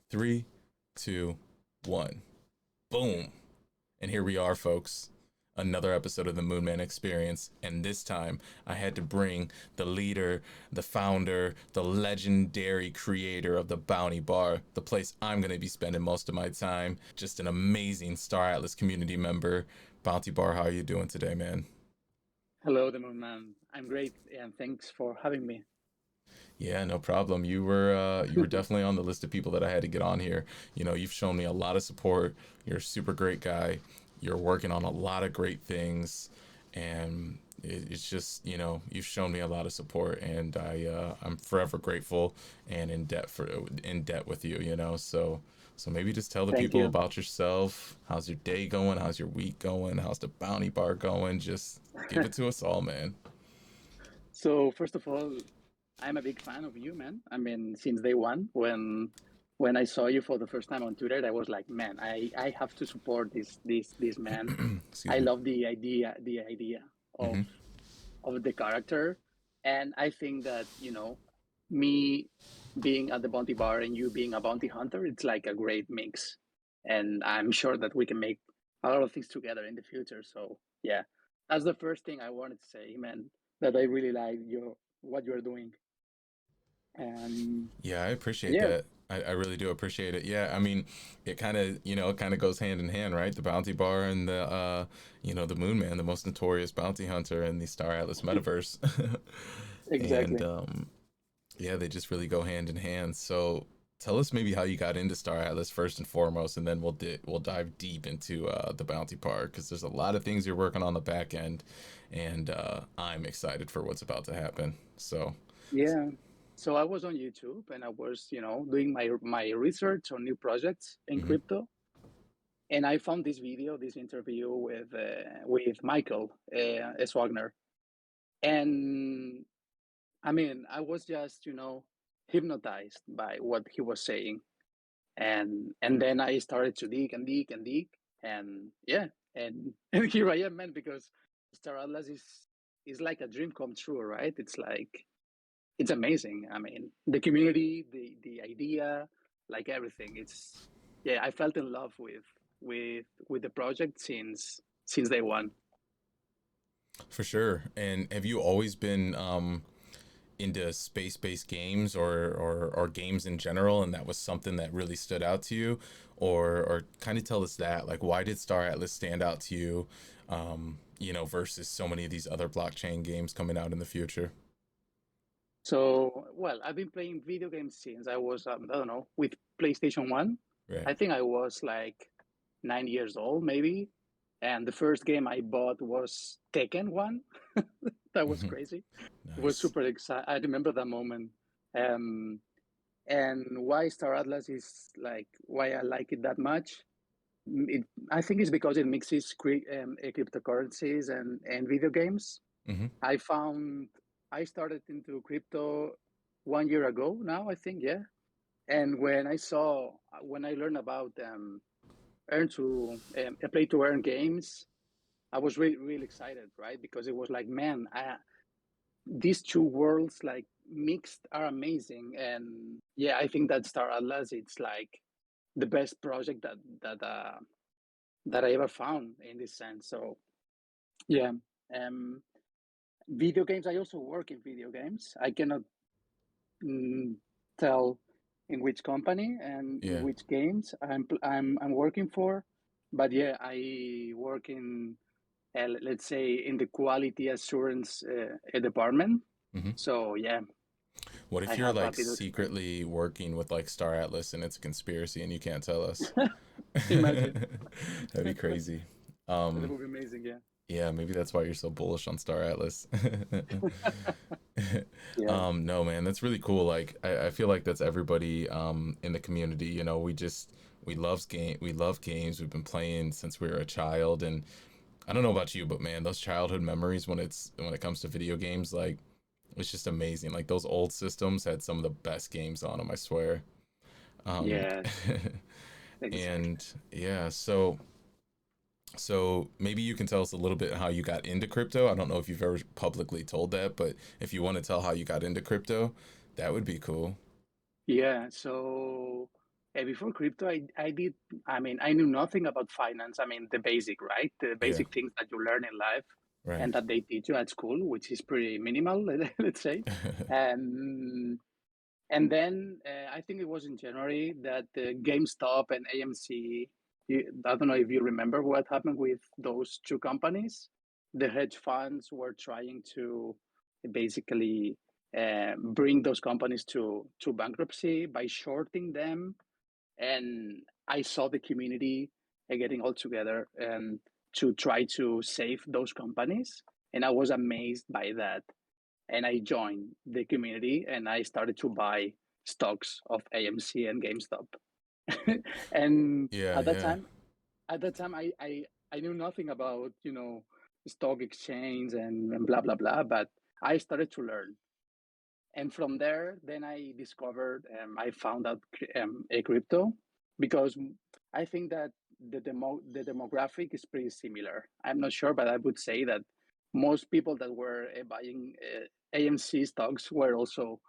Three, two, one. Boom. And here we are, folks. Another episode of the Moonman Experience. And this time, I had to bring the leader, the founder, the legendary creator of the Bounty Bar, the place I'm going to be spending most of my time. Just an amazing Star Atlas community member. Bounty Bar, how are you doing today, man? Hello, the Moon Man. I'm great, and thanks for having me. Yeah, no problem. You were definitely on the list of people that I had to get on here. You know, you've shown me a lot of support. You're a super great guy. You're working on a lot of great things, and it's just you've shown me a lot of support, and I'm forever grateful and in debt with you. So maybe just tell the Thank people you. about yourself. How's your day going? How's your week going? How's the bounty bar going? Just give it to us all, man. So, first of all, I'm a big fan of you, man. I mean, since day one, when I saw you for the first time on Twitter, I was like, man, I have to support this man. Excuse I me. love the idea Hmm. of the character, and I think that me being at the bounty bar and you being a bounty hunter, it's like a great mix, and I'm sure that we can make a lot of things together in the future. So yeah, that's the first thing I wanted to say, man. That I really like your what you're doing, and Yeah, I appreciate yeah, that. I really do appreciate it. Yeah, I mean, it kind of goes hand in hand, right? The bounty bar and the Moon Man, the most notorious bounty hunter in the Star Atlas metaverse. And exactly. yeah, they just really go hand in hand. So tell us maybe how you got into Star Atlas first and foremost, and then we'll dive deep into the bounty part because there's a lot of things you're working on the back end, and I'm excited for what's about to happen. So. Yeah. So I was on YouTube and I was, doing my research on new projects in Mhm. crypto, and I found this video, this interview with Michael Swagner, and I mean, I was just hypnotized by what he was saying, and then I started to dig and dig and dig, and yeah, and and here I am, man, because Star Atlas is like a dream come true, right? It's like it's amazing. I mean, the community, the idea, like everything. It's yeah, I felt in love with the project since day one. For sure. And have you always been into space-based games or games in general, and that was something that really stood out to you, or kind of tell us that, like, why did Star Atlas stand out to you, versus so many of these other blockchain games coming out in the future? So, well, I've been playing video games since I was, I don't know, with PlayStation 1. Right. I think I was like 9 years old, maybe. And the first game I bought was Tekken 1. That was crazy. It was Nice. super exciting. I remember that moment. Um, and why Star Atlas is like, why I like it that much. I think it's because it mixes cryptocurrencies and video games. Mm-hmm. I found I started into crypto 1 year ago now, I think, yeah. And when I learned about play to earn games, I was really really excited, right? Because it was like, man, these two worlds like mixed are amazing, and yeah, I think that Star Atlas it's like the best project that I ever found in this sense. So yeah, um, video games. I also work in video games. I cannot mm, tell in which company and in Yeah. which games I'm working for, but yeah, I work in let's say in the quality assurance department. Mm-hmm. So yeah, What I if you're have a like bit of experience. secretly working with like Star Atlas and it's a conspiracy and you can't tell us? Imagine That'd be crazy. that Um, would be amazing. Yeah, yeah, maybe that's why you're so bullish on Star Atlas. yeah, No, man, that's really cool. Like, I feel like that's everybody in the community. We love games. We've been playing since we were a child, and I don't know about you, but man, those childhood memories when it comes to video games, like it's just amazing. Like those old systems had some of the best games on them, I swear. Um, yes, exactly. and yeah, so maybe you can tell us a little bit how you got into crypto. I don't know if you've ever publicly told that, but if you want to tell how you got into crypto, that would be cool. Yeah, so. Before crypto, I mean, I knew nothing about finance. I mean, the basic, right? The Yeah, basic things that you learn in life right. and that they teach you at school, which is pretty minimal, let's say. Um, and then I think it was in January that GameStop and AMC, I don't know if you remember what happened with those two companies. The hedge funds were trying to basically bring those companies to bankruptcy by shorting them, and I saw the community getting all together and to try to save those companies, and I was amazed by that. And I joined the community and I started to buy stocks of AMC and GameStop. And Yeah, at that yeah. time, I knew nothing about stock exchange and blah blah blah, but I started to learn, and from there then I discovered, I found out a crypto, because I think that the demographic is pretty similar. I'm not sure, but I would say that most people that were buying AMC stocks were also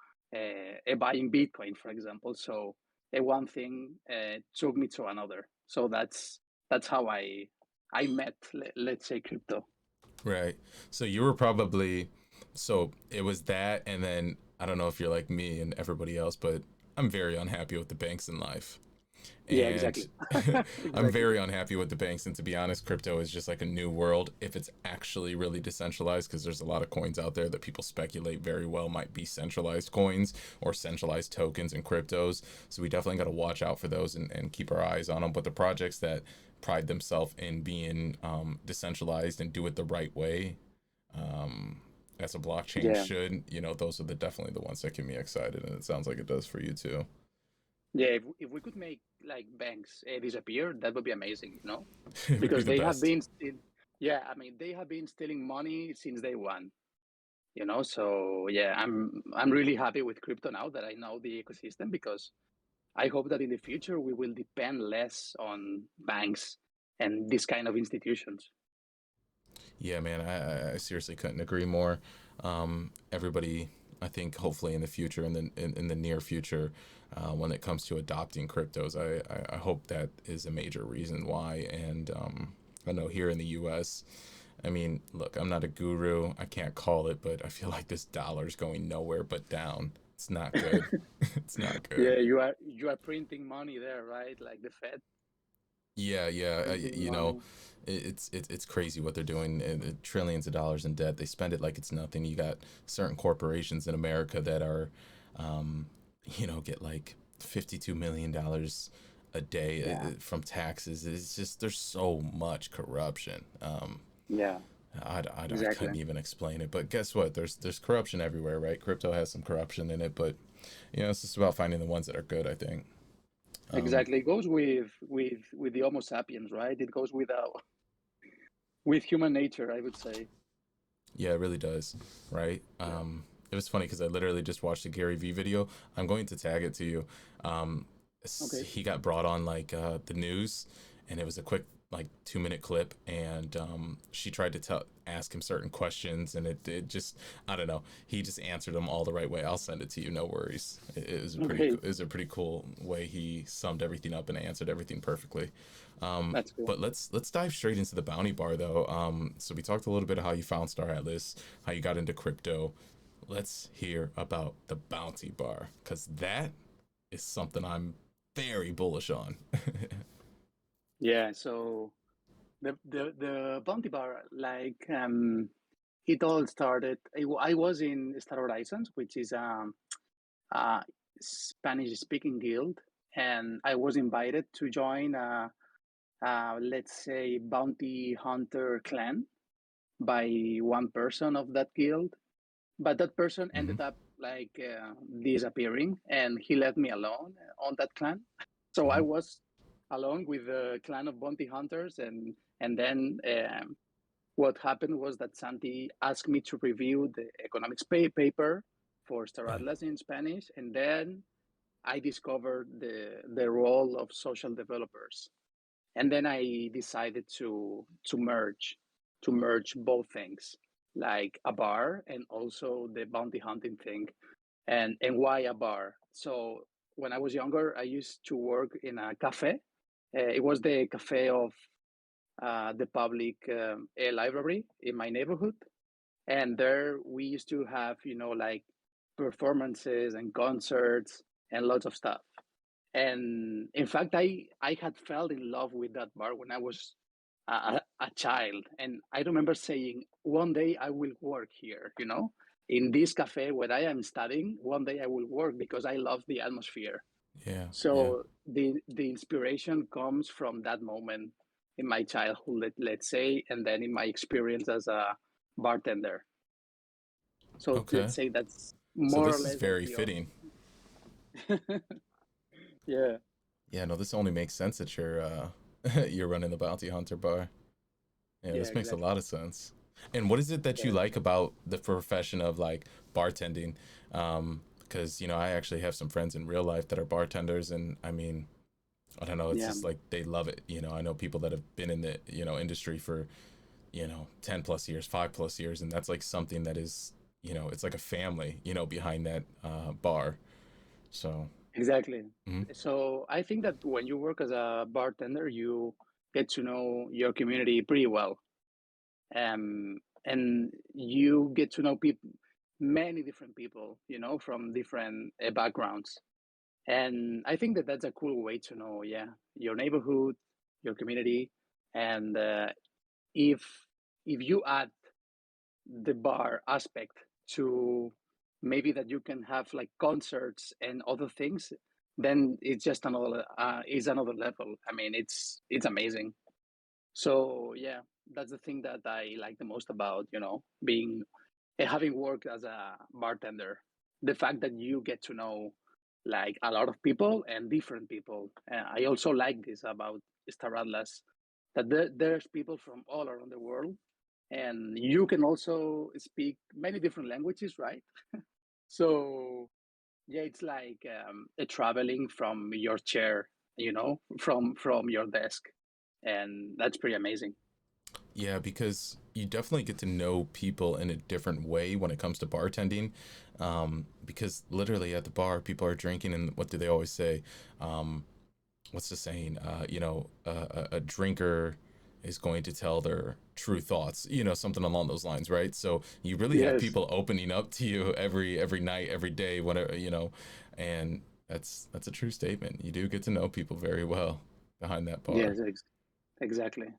buying Bitcoin, for example. So one thing took me to another, so that's how I met, let's say, crypto. Right. So you were probably, so it was that, and then I don't know if you're like me and everybody else, but I'm very unhappy with the banks in life. Yeah, And exactly. I'm Exactly. very unhappy with the banks. And to be honest, crypto is just like a new world if it's actually really decentralized, because there's a lot of coins out there that people speculate very well might be centralized coins or centralized tokens and cryptos. So we definitely got to watch out for those and keep our eyes on them. But the projects that pride themselves in being decentralized and do it the right way, um, as a blockchain Yeah. should, those are definitely the ones that get me excited. And it sounds like it does for you too. Yeah, if we could make like banks disappear, that would be amazing, It would be because the they have best. been yeah, I mean, they have been stealing money since day one. So yeah, I'm really happy with crypto now that I know the ecosystem, because I hope that in the future we will depend less on banks and this kind of institutions. Yeah, man, I seriously couldn't agree more. Everybody, I think, hopefully in the future, in the near future, when it comes to adopting cryptos, I hope that is a major reason why. And I know here in the U.S., I mean, look, I'm not a guru, I can't call it, but I feel like this dollar's going nowhere but down. It's not good. It's not good. Yeah, you are printing money there, right? Like the Fed Yeah, yeah. printing You know, money. it's crazy what they're doing. Trillions of dollars in debt. They spend it like it's nothing. You got certain corporations in America that are, um, get like $52 million a day Yeah, from taxes. It's just there's so much corruption. yeah, I exactly. couldn't even explain it. But guess what? There's corruption everywhere, right? Crypto has some corruption in it, but it's just about finding the ones that are good. I think. Um, Exactly. It goes with the Homo sapiens, right? It goes with human nature, I would say. Yeah, it really does, right? Yeah. It was funny because I literally just watched a Gary Vee video. I'm going to tag it to you. Okay. He got brought on like the news, and it was a quick like 2 minute clip, and she tried to ask him certain questions, and it just I don't know. He just answered them all the right way. I'll send it to you, no worries. It was a Okay. it was a pretty cool way he summed everything up and answered everything perfectly. That's cool. But let's dive straight into the bounty bar though. So we talked a little bit of how you found Star Atlas, how you got into crypto. Let's hear about the bounty bar, because that is something I'm very bullish on. Yeah. So the bounty bar, like, it all started. I was in Star Horizons, which is a Spanish speaking guild, and I was invited to join let's say, bounty hunter clan by one person of that guild, but that person Hmm. ended up like disappearing, and he left me alone on that clan. So I Hmm. was alone with the clan of bounty hunters, and then what happened was that Santi asked me to review the economics paper for Star Right. Atlas in Spanish, and then I discovered the role of social developers, and then I decided to merge both things, like a bar and also the bounty hunting thing. And why a bar? So when I was younger, I used to work in a cafe. It was the cafe of the public library in my neighborhood, and there we used to have, like performances and concerts and lots of stuff. And in fact, I had fell in love with that bar when I was a child, and I remember saying, one day I will work here, in this cafe where I am studying. One day I will work because I love the atmosphere. Yeah, yeah. So the inspiration comes from that moment in my childhood, let's say, and then in my experience as a bartender. So Okay. let's say that's So more or this is less that's very the fitting. yeah, Yeah, no, this only makes sense that you're you're running the bounty hunter bar. Yeah, yeah, this makes a exactly. lot of sense. And what is it that you Yeah, like about the profession of like bartending? Because I actually have some friends in real life that are bartenders, and I mean, I don't know, it's yeah, just like they love it. I know people that have been in the industry for 10 plus years, 5 plus years, and that's like something that is it's like a family behind that bar. So. exactly. Mhm. So I think that when you work as a bartender, you get to know your community pretty well, and you get to know people, many different people, from different backgrounds. And I think that that's a cool way to know, yeah, your neighborhood, your community, and if if you add the bar aspect to maybe that you can have like concerts and other things, then it's just another is another level. I mean, it's amazing. So yeah, that's the thing that I like the most about being having worked as a bartender. The fact that you get to know like a lot of people and different people. I also like this about Star Atlas, that there's people from all around the world, and you can also speak many different languages, right? So yeah, it's like a traveling from your chair, from your desk, and that's pretty amazing. Yeah, because you definitely get to know people in a different way when it comes to bartending. Because literally at the bar, people are drinking, and what do they always say? Um, what's the saying? A drinker is going to tell their true thoughts. Something along those lines, right? So you really have Yes, people opening up to you every night, every day, whatever and that's a true statement. You do get to know people very well behind that bar. yes, exactly.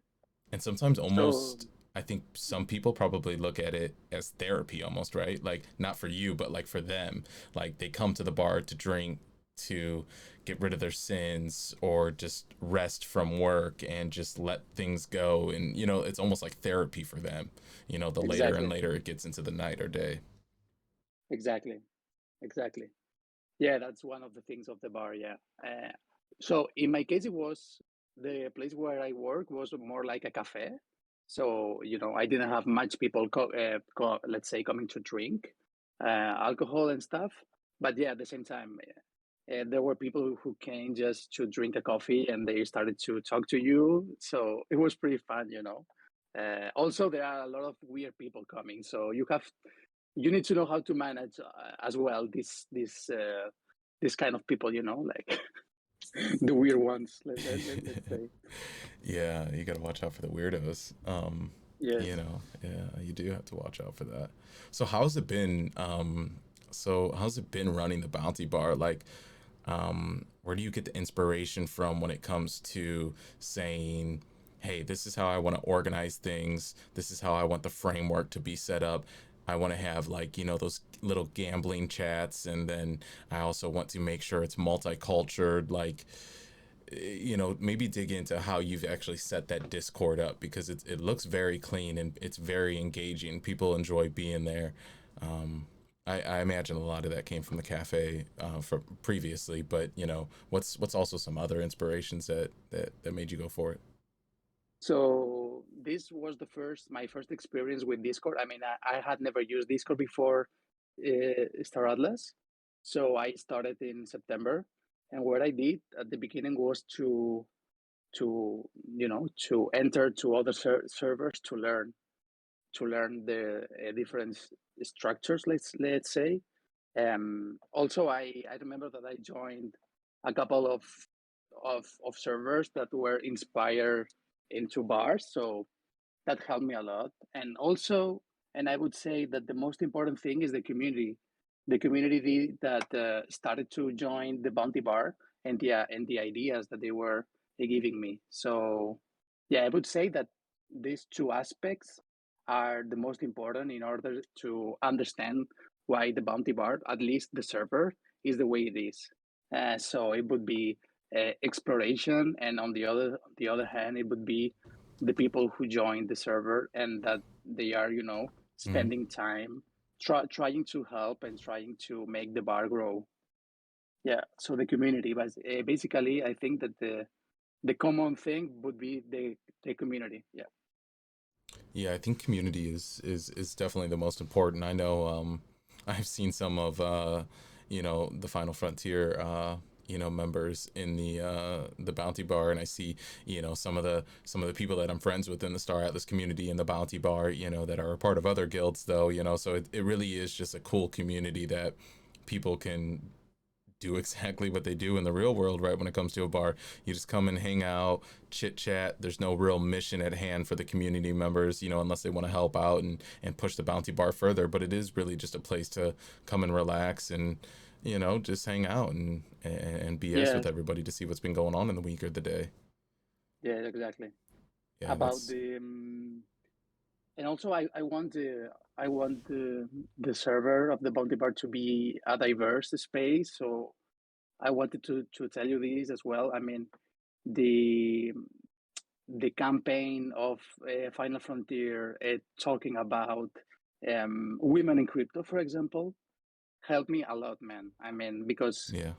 And sometimes So almost I think some people probably look at it as therapy almost, right? Like not for you, but like for them. Like they come to the bar to drink, to get rid of their sins or just rest from work and just let things go, and it's almost like therapy for them. The later and exactly, later it gets into the night or day. exactly, exactly. Yeah, that's one of the things of the bar. Yeah. So in my case, it was the place where I work was more like a cafe. So I didn't have much people, let's say, coming to drink alcohol and stuff. But yeah, at the same time, there were people who came just to drink a coffee, and they started to talk to you. So it was pretty fun. Also, there are a lot of weird people coming, so you need to know how to manage as well this kind of people, like the weird ones. Let's say Yeah, you got to watch out for the weirdos. yes. Yeah, you do have to watch out for that. So how's it been? How's it been running the Bounty Bar? Like, where do you get the inspiration from when it comes to saying, "Hey, this is how I want to organize things. This is how I want the framework to be set up. I want to have like those little gambling chats, and then I also want to make sure it's multicultural, like." Maybe dig into how you've actually set that Discord up, because it looks very clean and it's very engaging. People enjoy being there. I imagine a lot of that came from the cafe from previously, but what's also some other inspirations that made you go for it? So this was my first experience with Discord. I mean, I had never used Discord before Star Atlas. So I started in September, and what I did at the beginning was to enter to other servers to learn the different structures. Let's say. Also, I remember that I joined. a couple of servers that were inspired into bars. So that helped me a lot. And also, and I would say that the most important thing is the community that started to join the Bounty Bar, and the ideas that they were giving me. So yeah, I would say that these two aspects are the most important in order to understand why the Bounty Bar, at least the server, is the way it is. So it would be exploration, and on the other hand, it would be the people who join the server and that they are, Mm-hmm. spending time trying to help and trying to make the bar grow. Yeah, so the community, but basically, I think that the common thing would be the community. Yeah, Yeah, I think community is definitely the most important. I know I've seen some of the Final Frontier members in the Bounty Bar, and I see some of the people that I'm friends with in the Star Atlas community in the Bounty Bar, that are a part of other guilds though, so it really is just a cool community that people can do exactly what they do in the real world, right? When it comes to a bar, you just come and hang out, chit chat. There's no real mission at hand for the community members, unless they want to help out and push the Bounty Bar further. But it is really just a place to come and relax and, just hang out and BS yeah, with everybody to see what's been going on in the week or the day. yeah, exactly. Yeah, About that's the and also I want the server of the Bounty Bar to be a diverse space. So I wanted to tell you this as well. I mean, the the campaign of Final Frontier talking about women in crypto, for example, helped me a lot, man. I mean, because yeah,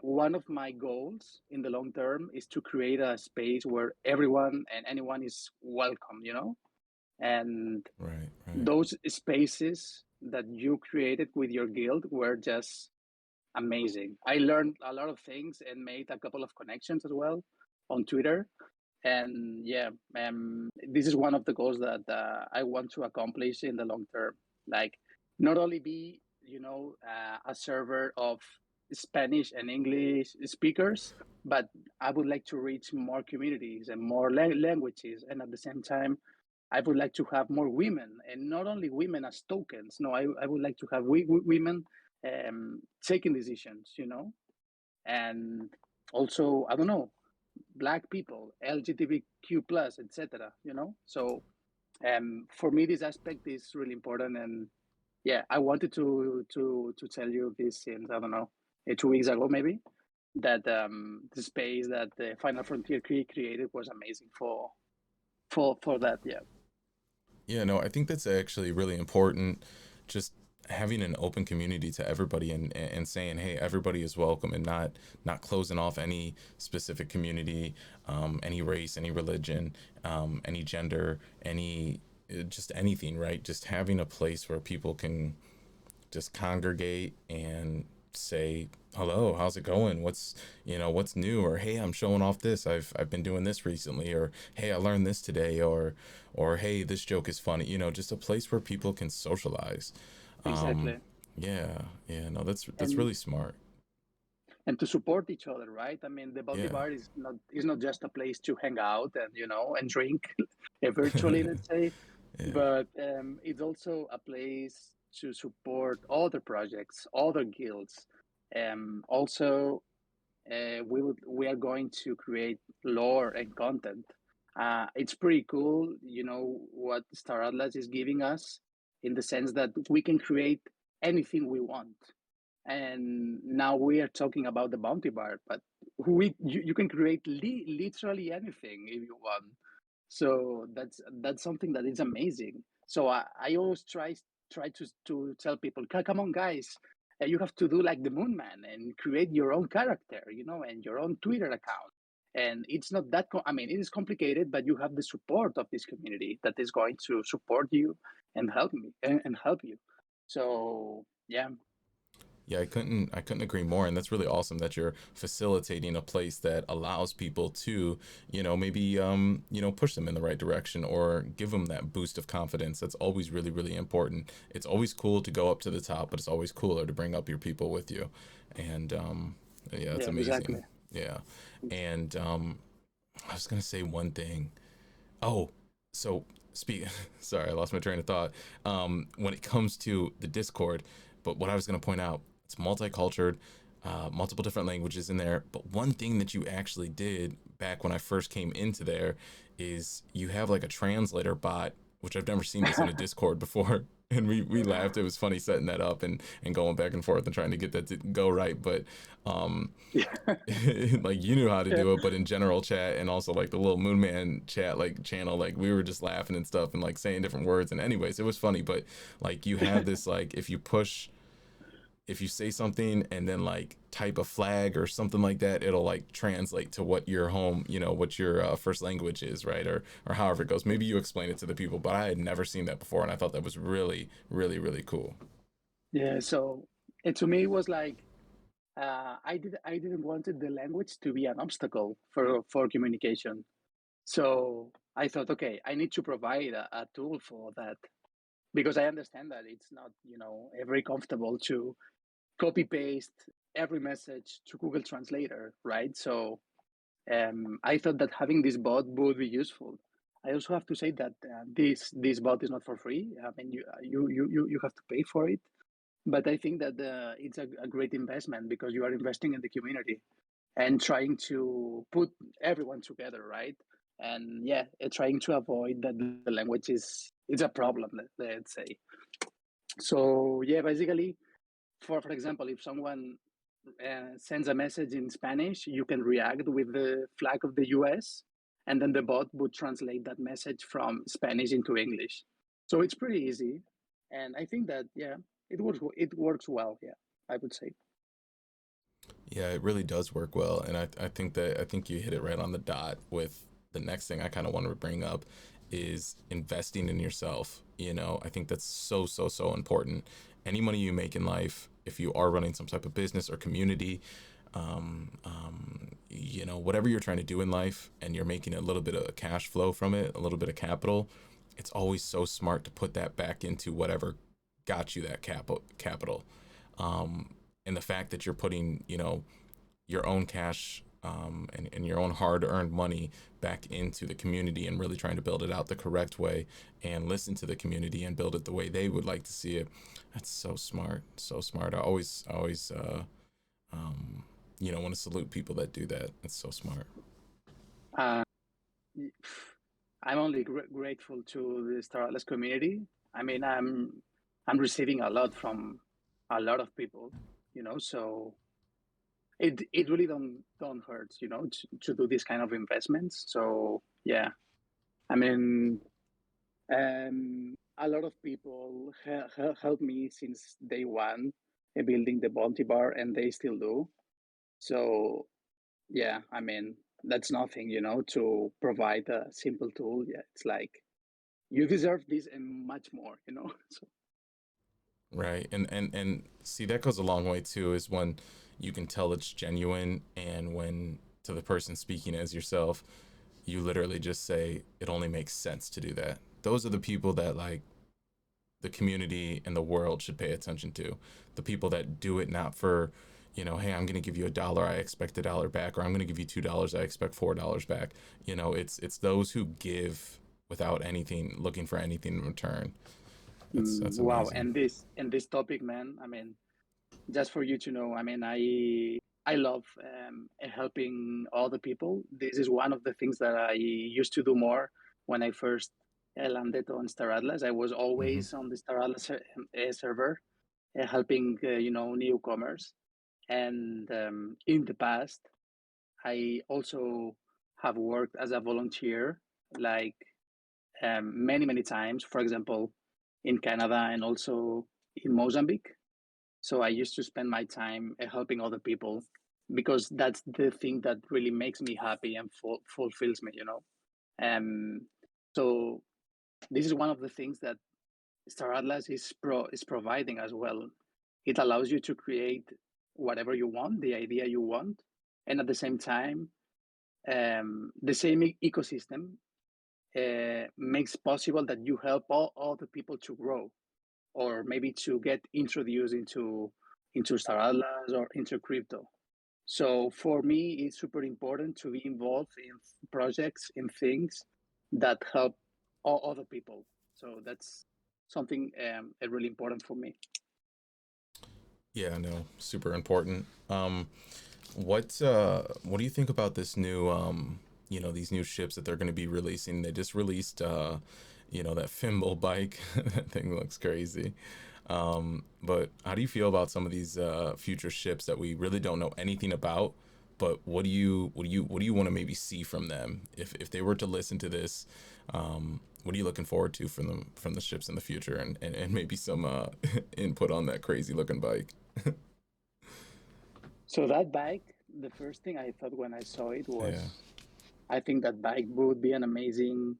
one of my goals in the long term is to create a space where everyone and anyone is welcome, and right, right. those spaces that you created with your guild were just amazing. I learned a lot of things and made a couple of connections as well on Twitter. And yeah, this is one of the goals that I want to accomplish in the long term. Like, not only be, a server of Spanish and English speakers, but I would like to reach more communities and more languages. And at the same time, I would like to have more women, and not only women as tokens. No, I would like to have women taking decisions, and also, I don't know, Black people, LGBTQ plus, etc. So for me, this aspect is really important, and yeah, I wanted to tell you this since, I don't know, 2 weeks ago maybe, that the space that the Final Frontier created was amazing for that. Yeah, Yeah, no, I think that's actually really important. Just having an open community to everybody and saying, hey, everybody is welcome and not closing off any specific community, any race, any religion, any gender, any just anything, right? Just having a place where people can just congregate and say hello, how's it going, what's new, or hey, I'm showing off this, I've been doing this recently, or hey, I learned this today, or hey, this joke is funny, just a place where people can socialize. um exactly. yeah, yeah, no, that's And really smart. to support each other, right? I mean, the Bounty Yeah. Bar is not just a place to hang out and and drink virtually, let's say, Yeah. but it's also a place to support other projects, other guilds. Also, we are going to create lore and content. It's pretty cool, what Star Atlas is giving us, in the sense that we can create anything we want. And now we are talking about the Bounty Bar, but you can create literally anything if you want. So that's something that is amazing. So I always try to tell people, come on, guys, you have to do like the Moon Man and create your own character, and your own Twitter account. And it's not that. I mean, it is complicated, but you have the support of this community that is going to support you and help me and help you. So yeah, Yeah, I couldn't agree more, and that's really awesome that you're facilitating a place that allows people to, maybe push them in the right direction or give them that boost of confidence. That's always really really important. It's always cool to go up to the top, but it's always cooler to bring up your people with you. And Yeah, it's Yeah, amazing. exactly. Yeah. And I was gonna say one thing. Oh, so speak. Sorry, I lost my train of thought. When it comes to the Discord, but what I was gonna point out, it's multicultural, multiple different languages in there. But one thing that you actually did back when I first came into there is you have like a translator bot, which I've never seen this in a Discord before. And we laughed. It was funny setting that up and going back and forth and trying to get that to go right. But um, Yeah. like you knew how to Yeah. do it, but in general chat and also like the little Moon Man chat like channel, like we were just laughing and stuff and like saying different words. And anyways, it was funny. But like you have this like if you say something and then like type a flag or something like that, it'll like translate to what your home, what your first language is, right? Or however it goes. Maybe you explain it to the people, but I had never seen that before, and I thought that was really, really, really cool. Yeah. So to me, it was like I didn't wanted the language to be an obstacle for communication. So I thought, okay, I need to provide a tool for that because I understand that it's not, very comfortable to copy paste every message to Google Translator, right? So I thought that having this bot would be useful. I also have to say that this bot is not for free. I mean, you have to pay for it. But I think that it's a great investment because you are investing in the community and trying to put everyone together, right? And yeah, trying to avoid that the language is a problem. Let's say. So yeah, basically, for example, if someone sends a message in Spanish, you can react with the flag of the US, and then the bot would translate that message from Spanish into English. So it's pretty easy, and I think that yeah, it works well. Yeah, I would say. Yeah, it really does work well, and I think you hit it right on the dot with the next thing I kind of want to bring up is investing in yourself. I think that's so so so important. Any money you make in life, if you are running some type of business or community, whatever you're trying to do in life, and you're making a little bit of cash flow from it, a little bit of capital, it's always so smart to put that back into whatever got you that capital. Um, and the fact that you're putting your own cash and your own hard-earned money back into the community and really trying to build it out the correct way and listen to the community and build it the way they would like to see it. That's so smart, so smart. I always want to salute people that do that. It's so smart. Uh, I'm only grateful to the Star Atlas community. I mean, I'm receiving a lot from a lot of people, so it really don't hurt, to do this kind of investments. So yeah, I mean, a lot of people helped me since day one building the Bounty Bar, and they still do. So yeah, I mean, that's nothing, to provide a simple tool. Yeah, it's like you deserve this and much more, So Right. And see, that goes a long way too, is when you can tell it's genuine, and when to the person speaking as yourself, you literally just say it only makes sense to do that. Those are the people that like the community and the world should pay attention to. The people that do it not for, hey, I'm gonna give you $1, I expect $1 back, or I'm gonna give you $2, I expect $4 back. It's those who give without anything, looking for anything in return. That's wow. amazing. And this topic, man, I mean, just for you to know, I mean, I love helping other people. This is one of the things that I used to do more when I first landed on Star Atlas. I was Hmm. always on the Star Atlas server, helping newcomers. And in the past, I also have worked as a volunteer, like many many times. For example, in Canada and also in Mozambique. So I used to spend my time helping other people because that's the thing that really makes me happy and fulfills me. Um, so this is one of the things that Star Atlas is providing as well. It allows you to create whatever you want, the idea you want, and at the same time, the same ecosystem makes possible that you help all the people to grow or maybe to get introduced into Star Atlas or into crypto. So for me, it's super important to be involved in projects, in things that help all other people. So that's something really important for me. Yeah, no, super important. What do you think about this new these new ships that they're going to be releasing? They just released that Fimble bike. That thing looks crazy. But how do you feel about some of these future ships that we really don't know anything about? But what do you want to maybe see from them if they were to listen to this? What are you looking forward to from the ships in the future, and maybe some input on that crazy looking bike? So that bike, the first thing I thought when I saw it Yeah. was, I think that bike would be an amazing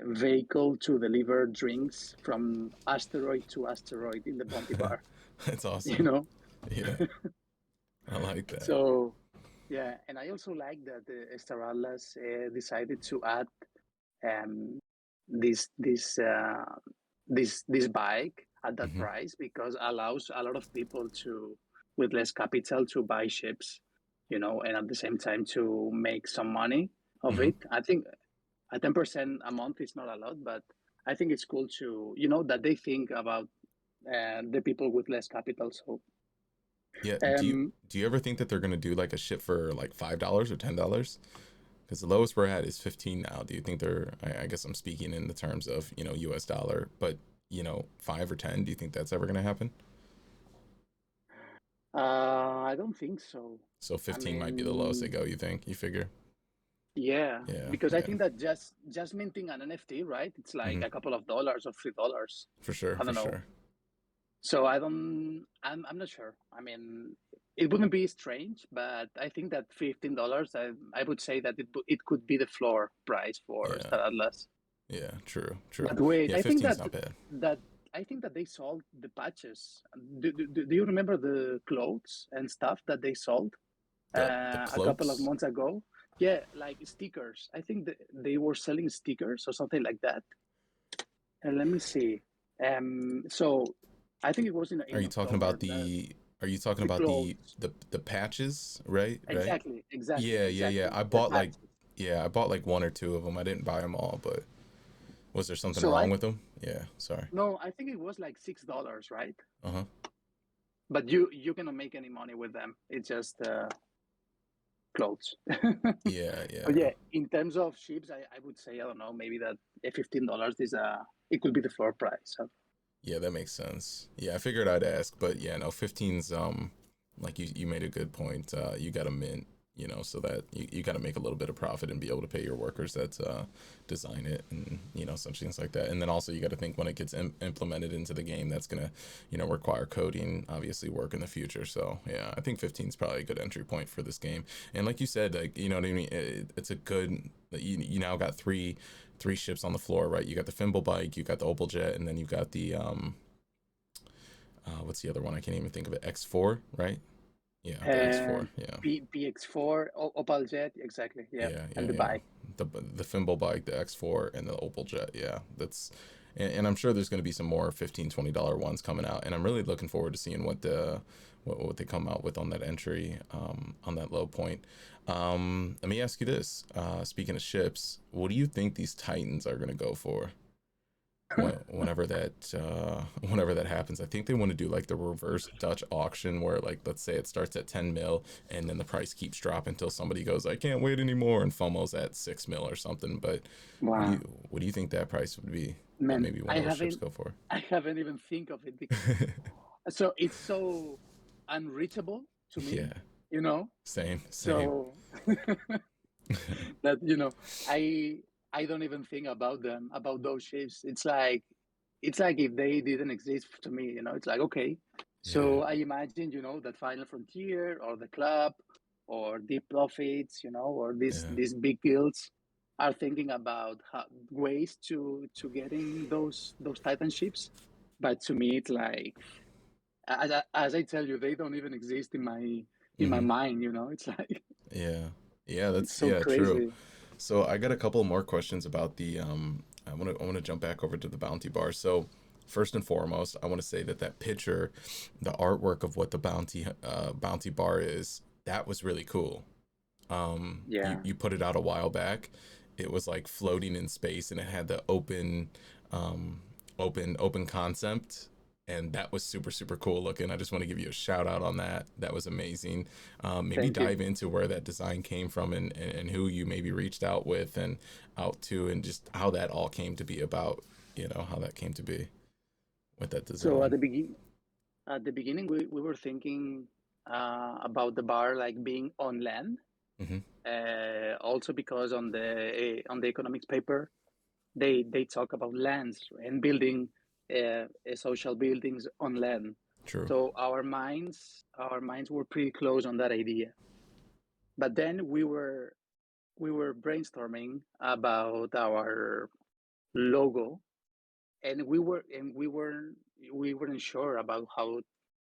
vehicle to deliver drinks from asteroid to asteroid in the Bounty Bar. That's You awesome. know, Yeah, I like that. so yeah, and I also like that Star Atlas decided to add um, this this uh, this bike at that Hmm. price because allows a lot of people to with less capital to buy ships, and at the same time to make some money of Hmm. it. I think a 10% a month is not a lot, but I think it's cool to that they think about the people with less capital. So Yeah. Do you um, do you ever think that they're gonna do like a ship for like $5 or $10? Because the lowest we're at is 15 now. Do you think they're? I guess I'm speaking in the terms of U.S. dollar, but 5 or 10. Do you think that's ever gonna happen? I don't think so. So I 15 might be the lowest they mean, go. You think? You figure? yeah, Yeah. because I Yeah. think that just minting an NFT, right? It's like Hmm. a couple of dollars or $3. For sure. I For don't know. sure. So I don't. I'm not sure. I mean, it wouldn't be strange, but I think that $15. I would say that it could be the floor price for Yeah. Star Atlas. Yeah. True. True. But wait, Yeah. I think 15's that not bad. that I think that they sold the patches. Do you remember the clothes and stuff that they sold The a couple of cloaks. months ago? Yeah, like stickers. I think that they were selling stickers or something like that. And let me see. So I think it was in Are in you talking October about that the? Are you talking the about the clothes. the the patches? Right. Right. Exactly, exactly, Yeah. Yeah. Yeah. exactly. The patches. I bought like one or two of them. I didn't buy them all, but was there something So wrong with them? Yeah. Sorry. no, I think it was like $6, right? Uh huh. But you cannot make any money with them. It's just clothes. Yeah. But Yeah. yeah, in terms of ships, I would say I don't know, maybe that $15 is it could be the floor price. So, Yeah, that makes sense. Yeah, I figured I'd ask, but yeah, no, 15's like you made a good point. You got to mint, so that you got to make a little bit of profit and be able to pay your workers that design it and such things like that. And then also you got to think when it gets implemented into the game, that's gonna require coding, obviously work in the future. So yeah, I think 15's probably a good entry point for this game. And like you said, like what I mean, it's a good. You now got three ships on the floor, right? You got the Fimble bike, you got the Opal Jet, and then you got the what's the other one? I can't even think of it. X4, right? Yeah, the uh, X4. Yeah, PX4, Opal Jet, exactly. Yeah, yeah, and yeah, the yeah. bike. The Fimble bike, the X4, and the Opal Jet. Yeah, and I'm sure there's going to be some more $15-$20 ones coming out, and I'm really looking forward to seeing what they come out with on that entry, on that low point. Let me ask you this: speaking of ships, what do you think these Titans are going to go for? Whenever that whenever that happens, I think they want to do like the reverse Dutch auction where, like, let's say it starts at 10 mil and then the price keeps dropping until somebody goes, I can't wait anymore, and FOMO's at 6 mil or something. But Wow, what do you think that price would be that man, maybe one of those ships go for? I haven't even think of it because so it's so unreachable to me, Yeah, you know. same. So that I don't even think about them, about those ships. It's like if they didn't exist to me, it's like okay. Yeah, So I imagine, that Final Frontier or the club or Deep Profits, or these yeah. these big guilds are thinking about ways to getting those Titan ships. But to me, it's like as I tell you, they don't even exist in my Hmm. mind. It's like Yeah, yeah, it's that's so yeah, true. crazy. So I got a couple more questions about the I want to jump back over to the bounty bar. So first and foremost, I want to say that picture, the artwork of what the bounty bar is that was really cool. You Yeah, you put it out a while back. It was like floating in space, and it had the um, open concept, and that was super super cool looking. I just want to give you a shout out on that. That was amazing. Maybe thank you. dive into where that design came from, and who you maybe reached out with and out to, and just how that all came to be about. You know how that came to be with that So design. at the beginning, we were thinking about the bar like being on land. Hmm. Also because on the economics paper, they talk about lands and building social buildings on land. True. So our minds were pretty close on that idea. But then we were brainstorming about our logo, and we weren't sure about how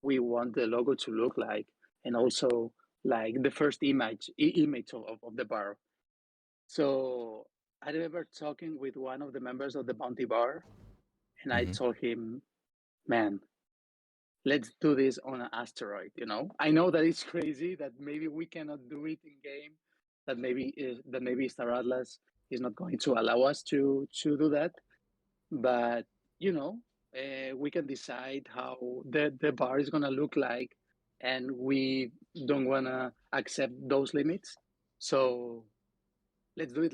we want the logo to look like, and also like the first image of the bar. So I remember talking with one of the members of the Bounty Bar, and I Hmm. told him, "Man, let's do this on an asteroid." I know that it's crazy that maybe we cannot do it in game, that maybe Star Atlas is not going to allow us to do that, but you know, we can decide how the bar is gonna look like, and we don't wanna accept those limits. So let's do it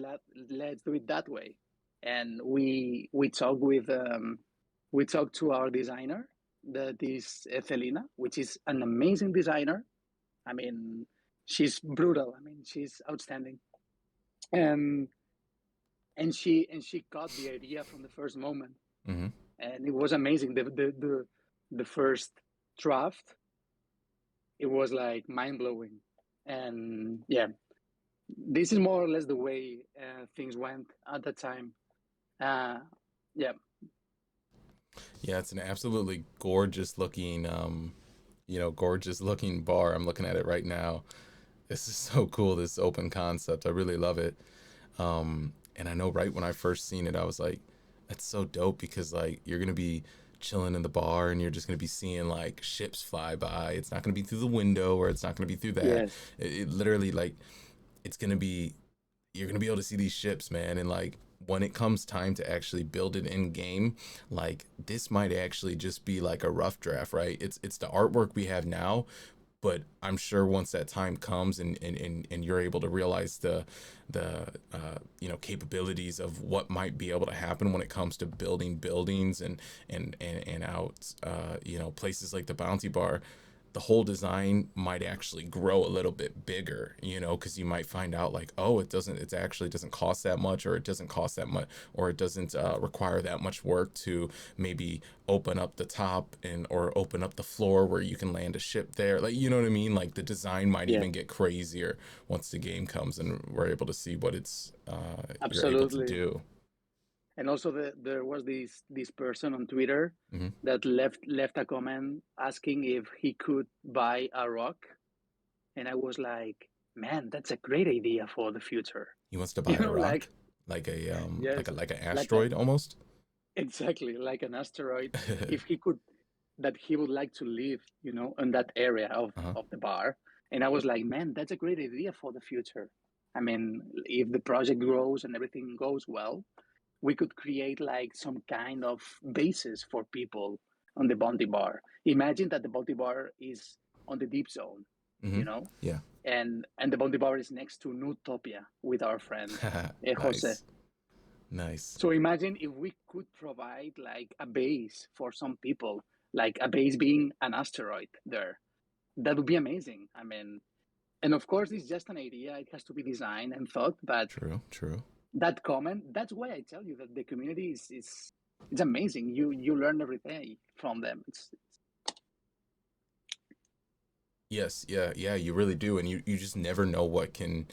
let's do it that way. And we talked to our designer, that is Ethelina, which is an amazing designer. I mean, she's brutal. I mean, she's outstanding. And she got the idea from the first moment, Hmm. and it was amazing. The first draft, it was like mind blowing. And yeah, this is more or less the way things went at the time. Uh, yeah, Yeah, it's an absolutely gorgeous looking, gorgeous looking bar. I'm looking at it right now. This is so cool. This open concept. I really love it. And I know right when I first seen it, I was like, that's so dope because like you're gonna be chilling in the bar and you're just gonna be seeing like ships fly by. It's not gonna be through the window or it's not gonna be through that. yes, It literally like it's gonna be you're gonna be able to see these ships, man, and like when it comes time to actually build it in game, like this might actually just be like a rough draft, right? It's the artwork we have now, but I'm sure once that time comes and you're able to realize the capabilities of what might be able to happen when it comes to building buildings and out places like the Bounty Bar, the whole design might actually grow a little bit bigger, because you might find out like, oh, it actually doesn't cost that much, or it doesn't cost that much, or it doesn't require that much work to maybe open up the top or open up the floor where you can land a ship there. Like, you know what I mean? Like the design might yeah, even get crazier once the game comes and we're able to see what you're able to absolutely. do. And also, there was this person on Twitter Hmm. that left a comment asking if he could buy a rock, and I was like, man, that's a great idea for the future. He wants to buy a rock, Like, like a yes, like an like a asteroid almost. exactly like an asteroid. If he could, that he would like to live, in that area Uh-huh. of the bar. And I was like, man, that's a great idea for the future. I mean, if the project grows and everything goes well, we could create like some kind of basis for people on the Bounty Bar. Imagine that the Bounty Bar is on the deep zone, Hmm. you know, Yeah. and the Bounty Bar is next to Nutopia with our friend Jose. Nice. Nice. So imagine if we could provide like a base for some people, like a base being an asteroid there. That would be amazing. I mean, and of course, it's just an idea. It has to be designed and thought. But True. True. that comment, that's why I tell you that the community is it's amazing. You learn every day from them. Yes, yeah, yeah, you really do, and you just never know what can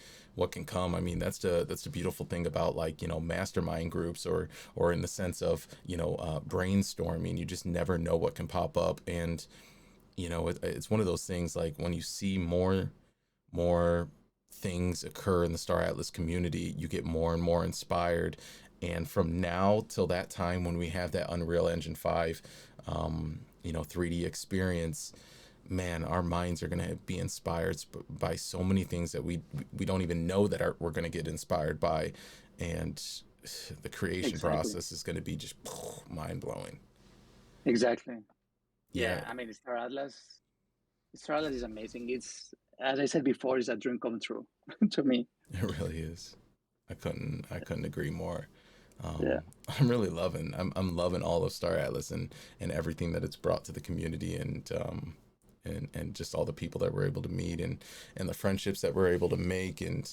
come. I mean, that's the beautiful thing about like mastermind groups or in the sense of brainstorming. You just never know what can pop up, and it's one of those things like when you see more things occur in the Star Atlas community, you get more and more inspired. And from now till that time when we have that Unreal Engine 5, 3D experience, man, our minds are gonna be inspired by so many things that we don't even know that we're gonna get inspired by, and the creation Exactly. process is gonna be just mind blowing. Exactly. Yeah, Yeah. I mean, Star Atlas is amazing. It's, as I said before, it's a dream come true to me. it really is. I couldn't agree more. Yeah. Um, I'm really loving. I'm loving all of Star Atlas and everything that it's brought to the community, and just all the people that we're able to meet, and the friendships that we're able to make. And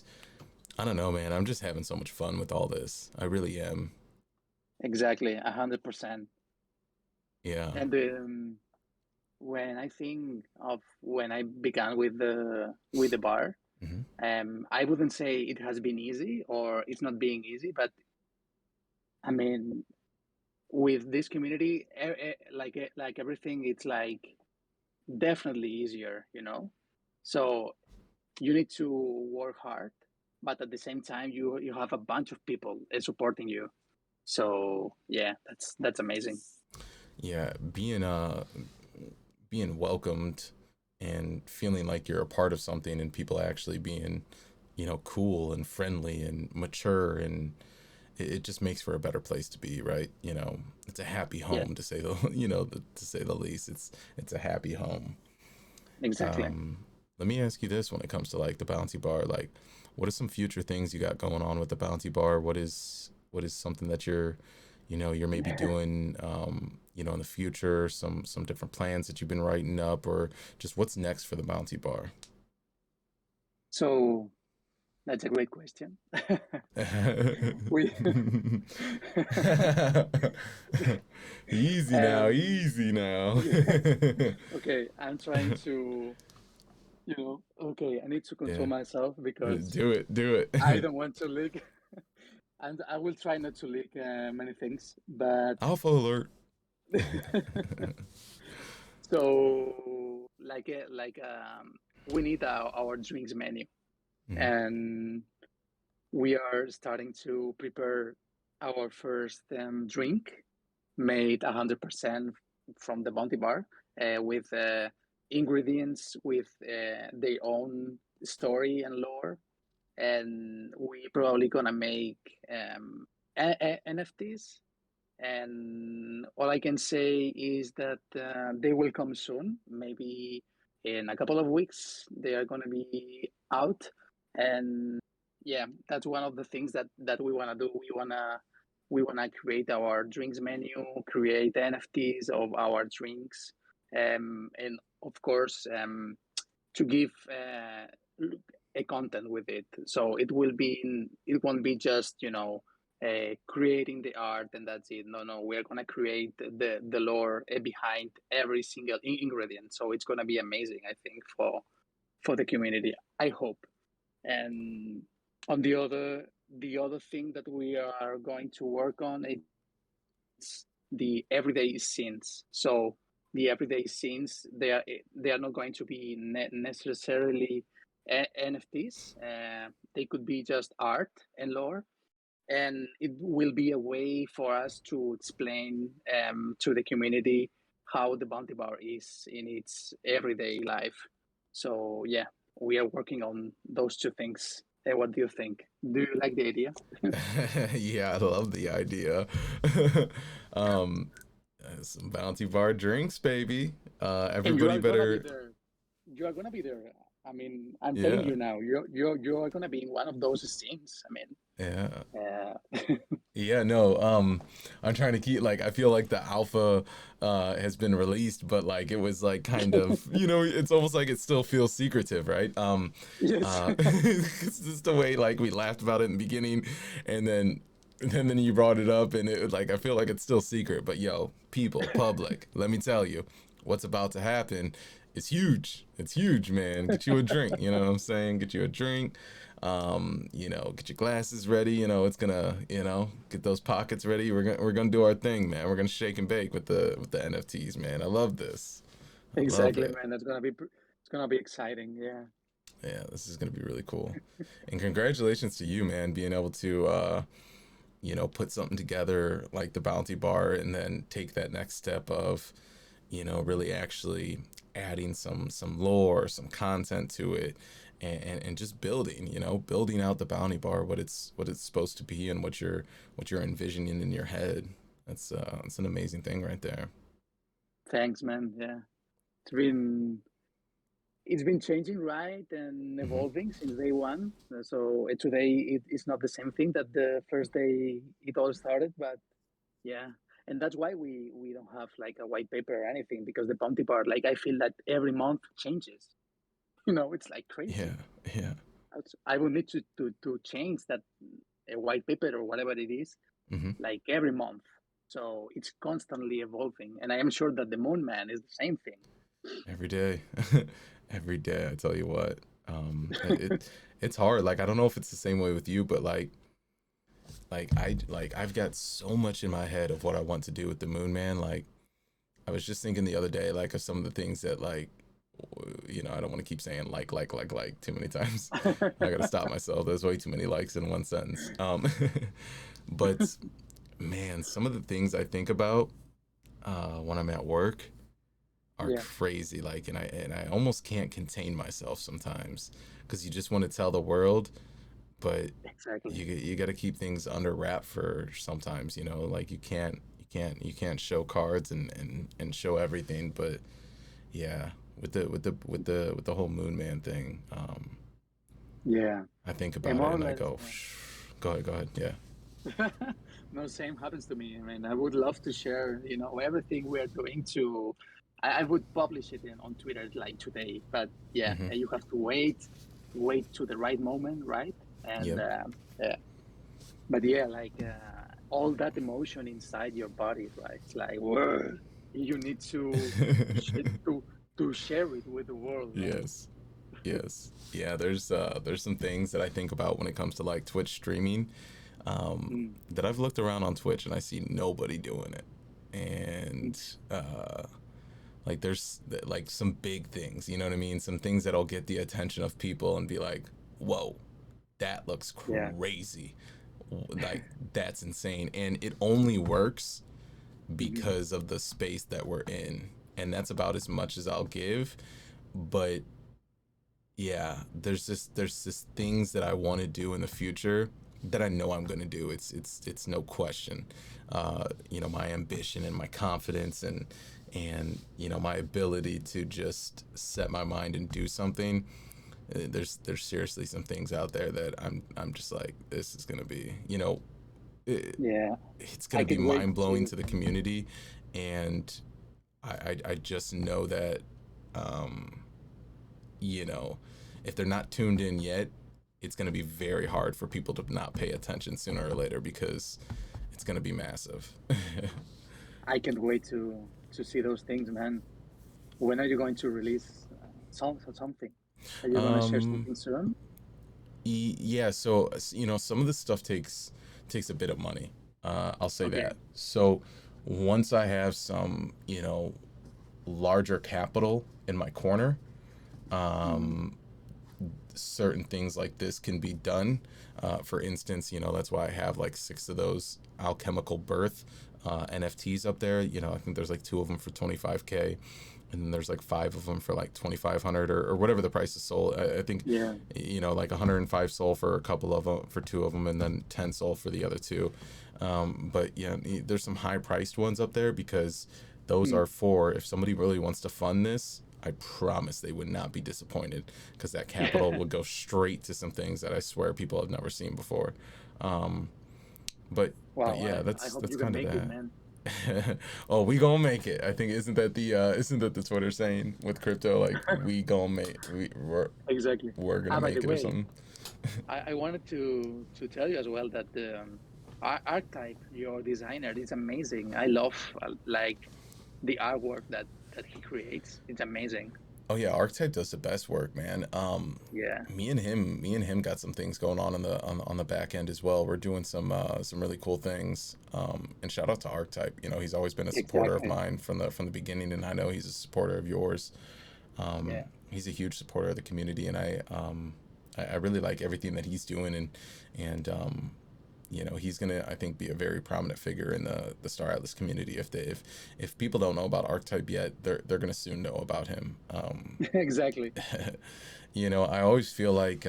I don't know, man. I'm just having so much fun with all this. I really am. Exactly. 100%. Yeah. And when I think of when I began with the bar, Hmm. I wouldn't say it has been easy or it's not being easy, but I mean, with this community, like everything, it's like definitely easier, you know. So you need to work hard, but at the same time, you have a bunch of people supporting you. So yeah, that's amazing. Yeah. Being welcomed and feeling like you're a part of something, and people actually being, cool and friendly and mature, and it just makes for a better place to be, right? It's a happy Yeah, home, to say the to say the least. It's a happy home. exactly. um Let me ask you this: when it comes to like the bouncy bar, like, what are some future things you got going on with the bouncy bar? What is something that you're maybe doing, in the future, some different plans that you've been writing up, or just what's next for the bouncy bar? So that's a great question. we Easy now, um easy now. yeah, okay, I'm trying to, okay, I need to control Yeah, myself because do it, do I it. don't want to leak, and I will try not to leak many things, but Alpha alert. so we need our drinks menu, Mhm. and we are starting to prepare our first drink made 100% from the Bounty Bar, with ingredients with their own story and lore. And we probably gonna make NFTs. And all I can say is that they will come soon. Maybe in a couple of weeks, they are gonna be out. And yeah, that's one of the things that we wanna do. We wanna create our drinks menu, create NFTs of our drinks, and of course, to give a content with it. So it won't be just creating the art and that's it. No, no, we're gonna create the lore behind every single ingredient. So it's gonna be amazing, I think, for the community. I hope. And on the other thing that we are going to work on, it's the everyday scenes. So the everyday scenes, they are not going to be necessarily NFTs. They could be just art and lore, and it will be a way for us to explain to the community how the bounty bar is in its everyday life. So yeah, we are working on those two things. What do you think? Do you like the idea? Yeah, I love the idea. um, some bounty bar drinks, baby. And you Everybody are gonna be better. there. You are gonna be there. I mean, I'm telling Yeah, you now. You are gonna be in one of those scenes. I mean, yeah. uh, Yeah, no, I'm trying to keep, like, I feel like the alpha has been released, but like it was like kind of, it's almost like it still feels secretive, right? yes, It's just the way like we laughed about it in the beginning, and then you brought it up, and it like I feel like it's still secret, but yo, people, public, let me tell you, what's about to happen is huge. It's huge, man. Get you a drink, you know what I'm saying? Get you a drink. Get your glasses ready. It's gonna, get those pockets ready. We're gonna do our thing, man. We're gonna shake and bake with the NFTs, man. I love this. I love exactly, it. man. It's gonna be exciting. Yeah. Yeah, this is gonna be really cool. And congratulations to you, man, being able to put something together like the bounty bar, and then take that next step of, really actually adding some lore, some content to it, and just building, building out the bounty bar, what it's supposed to be, and what you're envisioning in your head. That's an amazing thing right there. Thanks, man. Yeah, it's been it's been changing, right, and Hmm. evolving since day one. So today it's not the same thing that the first day it all started, but yeah, and that's why we don't have like a white paper or anything, because the bounty bar, like, I feel that every month changes. It's like Yeah, crazy. yeah. I will need to change that, a white paper or whatever it is, Hmm. like every month. So it's constantly evolving, and I am sure that the Moon Man is the same thing. Every day, every day. I tell you what, it's hard. Like, I don't know if it's the same way with you, but I've got so much in my head of what I want to do with the Moon Man. Like, I was just thinking the other day, like, of some of the things that, like, I don't want to keep saying like too many times. I gotta stop myself. There's way too many likes in one sentence. But man, some of the things I think about when I'm at work are Yeah, crazy. Like, and I almost can't contain myself sometimes because you just want to tell the world, but exactly. you got to keep things under wrap for sometimes. Like, you can't show cards and show everything. But yeah, with the whole Moon Man thing, Yeah, I think and about it more or and I less. go, go ahead, yeah. No, same happens to me. I mean, I would love to share, everything we're doing to. I would publish it on Twitter like today, but yeah, Mm-hmm. you have to wait to the right moment, right? And Yep. yeah, but yeah, like, all that emotion inside your body, right? It's like, whoa, you need sh- to to share it with the world, man. Yes. Yes. Yeah, there's some things that I think about when it comes to like Twitch streaming, Mm, that I've looked around on Twitch and I see nobody doing it. mm, And like, there's like some big things, you know what I mean? Some things that'll get the attention of people and be like, "Whoa, that looks yeah. crazy." Like, that's insane. And it only works Mhm. because of the space that we're in. And that's about as much as I'll give. But yeah, there's just things that I want to do in the future that I know I'm going to do. It's no question. My ambition and my confidence and my ability to just set my mind and do something. There's seriously some things out there that I'm just like, this is going to be, it, Yeah, it's going I to be can wait mind to see blowing it. to the community. And I just know that, um you know, if they're not tuned in yet, it's going to be very hard for people to not pay attention sooner or later because it's going to be massive. I can't wait to see those things, man. When are you going to release songs or something? Are you gonna share um, something soon? yeah, so some of this stuff takes a bit of money. I'll say Okay. that. So once I have some, larger capital in my corner, Mm, um, certain things like this can be done. For instance, that's why I have like 6 of those alchemical birth NFTs up there. I think there's like 2 of them for 25K, and then there's like 5 of them for like 2,500, or whatever the price is sold. I think, yeah. like 105 soul for a couple of them, for 2 of them, and then 10 soul for the other 2. But yeah, there's some high priced ones up there because those Mm, are for, if somebody really wants to fund this, I promise they would not be disappointed because that capital yeah. would go straight to some things that I swear people have never seen before. Um, but Wow. yeah, I that's hope that's you can kind of make it, man. that. Oh, we gonna make it. I think, isn't that the Twitter saying with crypto, like, we gonna make Exactly. we're gonna Ah, by the make it or way, something. I wanted to tell you as well that the archetype, your designer, is amazing. I love, like, the artwork that he creates. It's amazing. Oh yeah, Archetype does the best work, man. Yeah. Me and him got some things going on on the back end as well. We're doing some really cool things. And shout out to Archetype. He's always been a supporter of Exactly. mine from the beginning, and I know he's a supporter of yours. Yeah. He's a huge supporter of the community, and I really like everything that he's doing, and he's gonna, I think, be a very prominent figure in the Star Atlas community. If people don't know about Archetype yet, they're gonna soon know about him. Exactly. I always feel like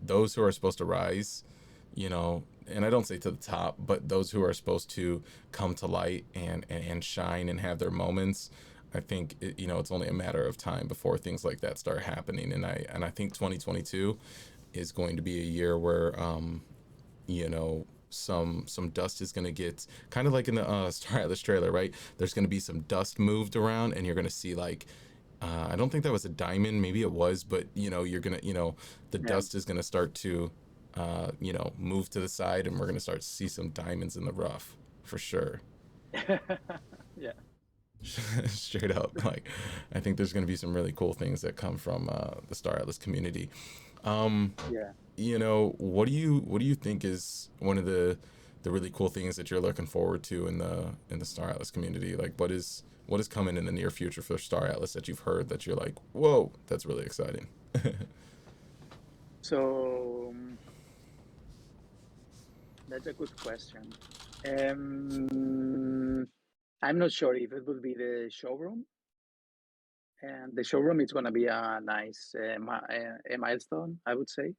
those who are supposed to rise, and I don't say to the top, but those who are supposed to come to light and shine and have their moments. I think it's only a matter of time before things like that start happening, and I think 2022 is going to be a year where some dust is going to get kind of like in the Star Atlas trailer, right? There's going to be some dust moved around, and you're going to see like I don't think that was a diamond. Maybe it was, but you're gonna, the Yeah. dust is gonna start to, move to the side, and we're gonna start to see some diamonds in the rough for sure. Yeah. Straight up, like I think there's gonna be some really cool things that come from the Star Atlas community. Um, Yeah. what do you think is one of the really cool things that you're looking forward to in the Star Atlas community? Like what is coming in the near future for Star Atlas that you've heard that you're like, whoa, that's really exciting. So that's a good question. Um, I'm not sure if it will be the showroom, and the showroom is going to be a nice a milestone, I would say.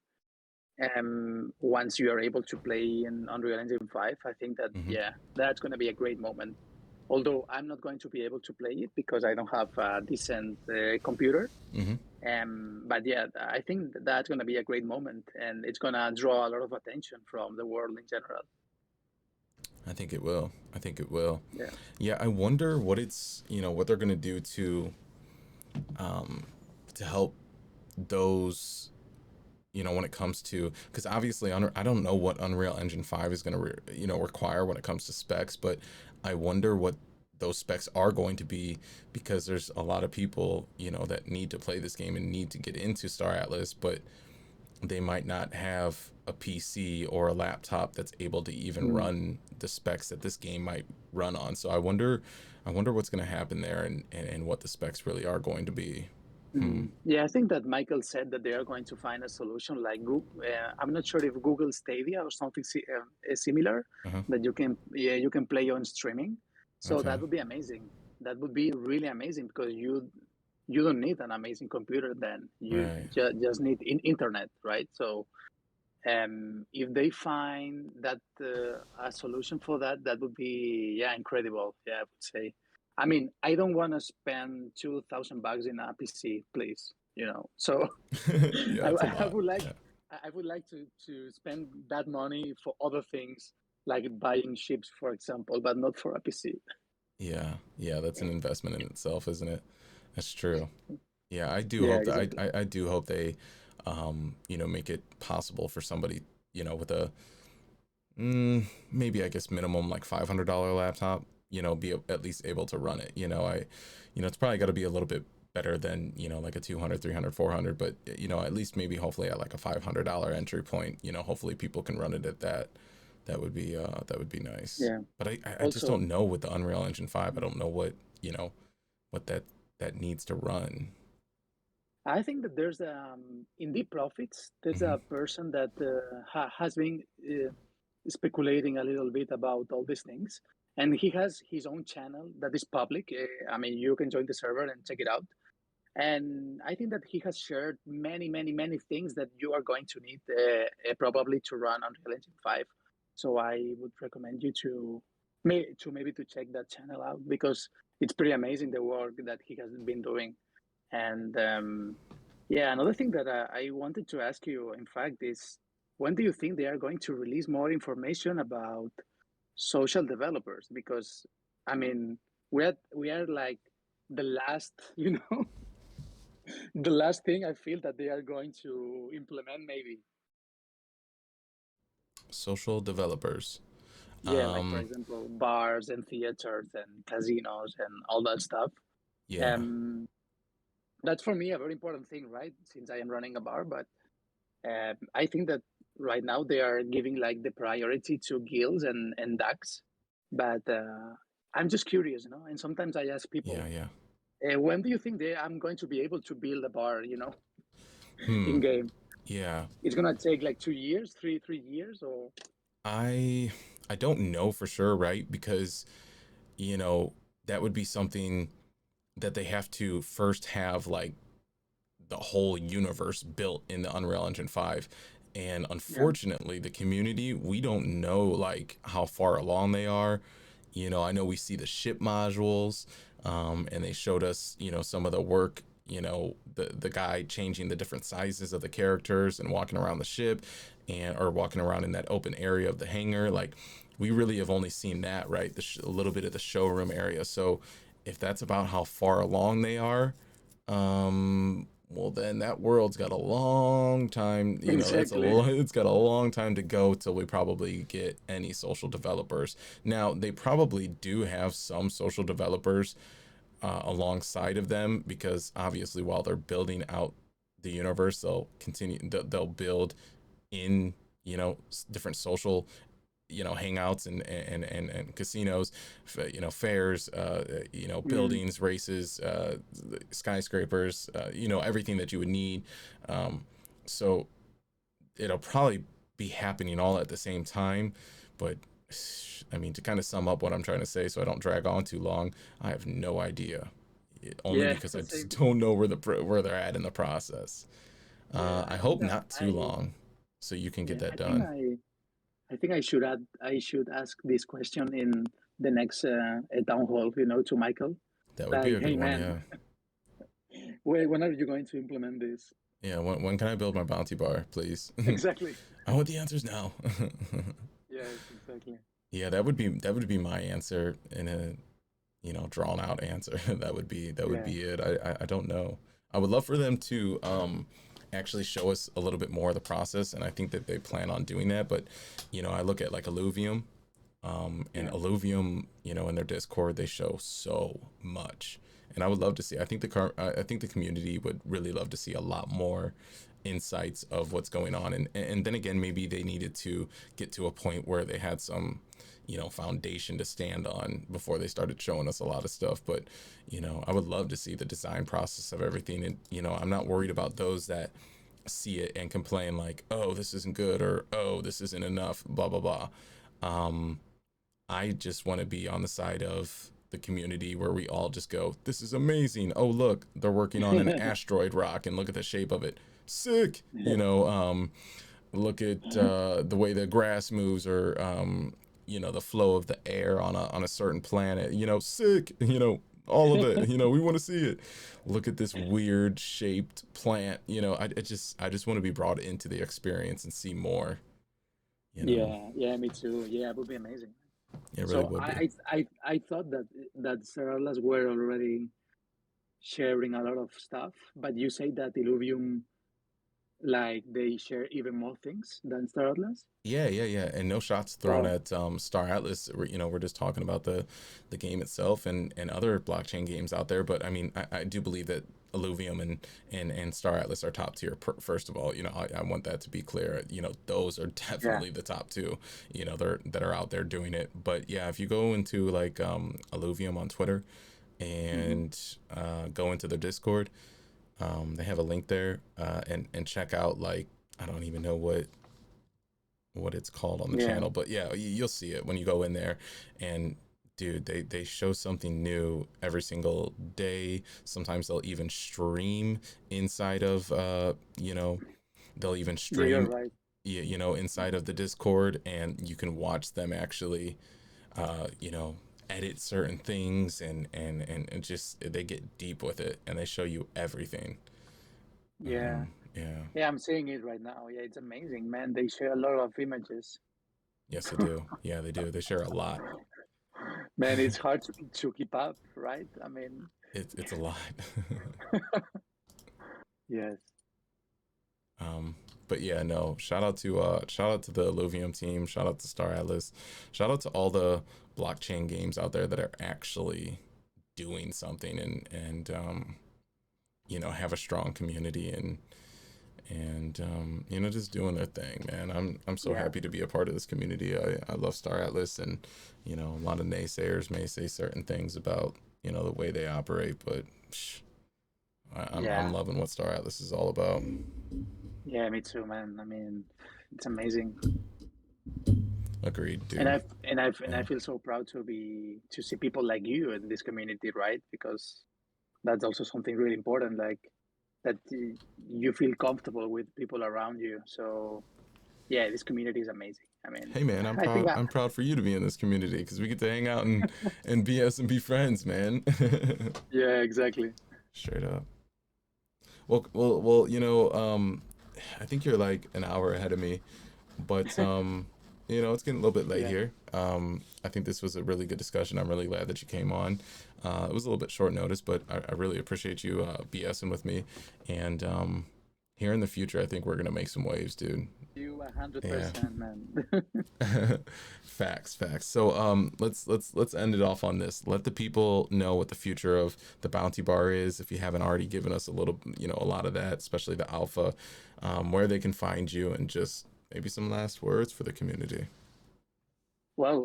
Once you are able to play in Unreal Engine 5, I think that, Hmm. yeah, that's going to be a great moment. Although I'm not going to be able to play it because I don't have a decent computer. Hmm. But yeah, I think that's going to be a great moment, and it's going to draw a lot of attention from the world in general. I think it will. I think it will. Yeah. Yeah, I wonder what they're gonna do um, to help those, when it comes to, because obviously I don't know what Unreal Engine 5 is gonna require when it comes to specs, but I wonder what those specs are going to be, because there's a lot of people that need to play this game and need to get into Star Atlas, but they might not have a PC or a laptop that's able to even Mm. run the specs that this game might run on. So I wonder what's going to happen there, and what the specs really are going to be. Hmm. Yeah, I think that Michael said that they are going to find a solution like Google. I'm not sure if Google Stadia or something similar Uh-huh. that you can play on streaming. So Okay. that would be amazing. That would be really amazing because you don't need an amazing computer then. You Right. just need internet, right? So if they find that a solution for that, that would be, yeah, incredible. Yeah, I would say. I mean, I don't want to spend $2,000 in a PC, please. So Yeah, I, it's a I lot. would like Yeah. I would like to spend that money for other things like buying chips, for example, but not for a PC. Yeah. Yeah, that's an investment in itself, isn't it? That's true. Yeah, I do Yeah, hope that exactly. I do hope they make it possible for somebody, with a maybe I guess minimum like $500 laptop, be at least able to run it. It's probably got to be a little bit better than, like a 200, 300, 400, but at least maybe hopefully at like a $500 entry point, hopefully people can run it at that. That would be nice. Yeah. But I just Also, don't know with the Unreal Engine 5. I don't know what that needs to run. I think that there's in Deep Profits, there's Hmm. a person that has been speculating a little bit about all these things, and he has his own channel that is public. I mean, you can join the server and check it out. And I think that he has shared many, many, many things that you are going to need probably to run Unreal Engine 5. So I would recommend you to maybe to check that channel out because it's pretty amazing the work that he has been doing. And yeah, another thing that I wanted to ask you, in fact, is when do you think they are going to release more information about social developers? Because I mean, we are like the last, the last thing I feel that they are going to implement, maybe. Social developers. Yeah, like for Um, example, bars and theaters and casinos and all that stuff. yeah. Um, that's for me a very important thing, right? Since I am running a bar, but I think that right now they are giving like the priority to guilds and DAX. But I'm just curious, and sometimes I ask Yeah, people, yeah. when do you think I'm going to be able to build a bar, Hmm. in game? Yeah. It's gonna take like 2 years, three years, or I I don't know for sure, right? Because, you know, that would be something that they have to first have like the whole universe built in the Unreal Engine 5. And yeah. unfortunately, the community, we don't know like how far along they are. I know we see the ship modules, and they showed us, some of the work, the guy changing the different sizes of the characters and walking around the ship and or walking around in that open area of the hangar. Like we really have only seen that, right? A little bit of the showroom area. So if that's about how far along they are, well then that world's got a long time, Exactly. it's got a long time to go till we probably get any social developers. Now they probably do have some social developers alongside of them, because obviously while they're building out the universe, they'll build in, different social, hangouts and casinos, fairs, Mm, buildings, races, skyscrapers, everything that you would need. um, so it'll probably be happening all at the same time. But I mean, to kind of sum up what I'm trying to say so I don't drag on too long, I have no idea. Only yeah, because I same. just don't know where they're at in the process. Yeah, I I hope think not too I long so you can get yeah, that done. I think I should ask this question in the next town hall, to Michael. That would be Like, a good hey one, man, yeah. when are you going to implement this? Yeah, when can I build my bounty bar, please? Exactly. I want the answers now. Yes, exactly. Yeah, that would be my answer in a, drawn out answer. That would be Yeah. it. I don't know. I would love for them to actually show us a little bit more of the process, and I think that they plan on doing that. But I look at like Illuvium, and Yeah. Illuvium, in their Discord, they show so much, and I would love to see. I think the community would really love to see a lot more insights of what's going on, and then again, maybe they needed to get to a point where they had some, foundation to stand on before they started showing us a lot of stuff. But I would love to see the design process of everything, and I'm not worried about those that see it and complain like, oh, this isn't good, or oh, this isn't enough, blah blah blah. um I just want to be on the side of the community where we all just go, this is amazing. Oh, look, they're working on an asteroid rock and look at the shape of it. Sick. Look at the way the grass moves, or, the flow of the air on a certain planet. Sick. All of it. We want to see it. Look at this weird shaped plant. I just want to be brought into the experience and see more. You know, Yeah, yeah, me too. Yeah, it would be amazing. it really So would be. I thought that Serverless were already sharing a lot of stuff, but you say that Illuvium, like, they share even more things than Serverless? Yeah, yeah, yeah, and no shots thrown Wow. at Star Atlas. We're just talking about the game itself and other blockchain games out there. But I mean, I do believe that Illuvium and Star Atlas are top tier. First of all, I want that to be clear. Those are Yeah. definitely the top two. That are out there doing it. But yeah, if you go into like Illuvium on Twitter Hmm. and go into their Discord, they have a link there, and check out, like, I don't even know what it's called on the Yeah. channel, but yeah, you'll see it when you go in there. And dude, they show something new every single day. Sometimes they'll even stream inside of, they'll even Yeah, you're stream, right. inside of the Discord, and you can watch them actually, uh you know edit certain things, and just they get deep with it, and they show you everything. Yeah. Yeah. Yeah, I'm seeing it right now. Yeah, it's amazing, man. They share a lot of images. Yes, they do. Yeah, they do. They share a lot. Man, it's hard to keep up, right? I mean, It's a lot. yes. Um, but yeah, no. Shout out to the Illuvium team. Shout out to Star Atlas. Shout out to all the blockchain games out there that are actually doing something, and have a strong community, and just doing their thing, man. I'm so Yeah. happy to be a part of this community. I love Star Atlas, and a lot of naysayers may say certain things about the way they operate, but I'm Yeah. loving what Star Atlas is all about. Yeah, me too, man. I mean, it's amazing. Agreed, And dude. I Yeah. feel so proud to see people like you in this community, right? Because that's also something really important, like that you feel comfortable with people around you. So yeah, this community is amazing. I mean, Hey man, I'm I think proud. I'm proud for you to be in this community because we get to hang out and BS and be friends, man. yeah, exactly. Straight up. Well. I think you're like an hour ahead of me, but it's getting a little bit late Yeah. here. I think this was a really good discussion. I'm really glad that you came on. It was a little bit short notice, but I really appreciate you BSing with me. And here in the future, I think we're gonna make some waves, dude. You Yeah. 100%, man. Facts. So let's end it off on this. Let the people know what the future of the Bounty Bar is. If you haven't already given us a little, a lot of that, especially the alpha, where they can find you, and just maybe some last words for the community. Well,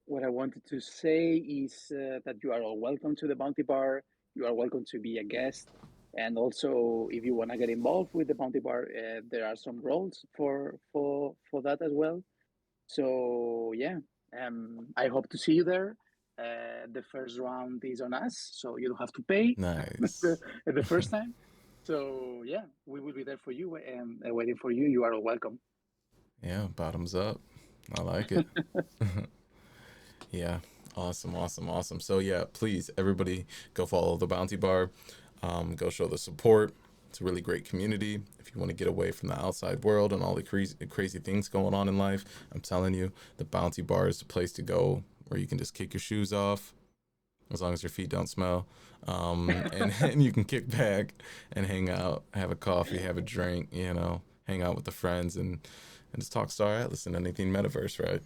what I wanted to say is that you are all welcome to the Bounty Bar. You are welcome to be a guest. And also, if you want to get involved with the Bounty Bar, there are some roles for that as well. So yeah, I hope to see you there. The first round is on us, so you don't have to pay the, Nice. the first time. So yeah, we will be there for you and waiting for you. You are all welcome. Yeah, bottoms up. I like it. Yeah, awesome. So yeah, please everybody go follow the Bounty Bar. Go show the support. It's a really great community. If you want to get away from the outside world and all the crazy things going on in life, I'm telling you, the Bounty Bar is the place to go where you can just kick your shoes off as long as your feet don't smell. And and you can kick back and hang out, have a coffee, have a drink, hang out with the friends and just talk Star Atlas and anything metaverse, right?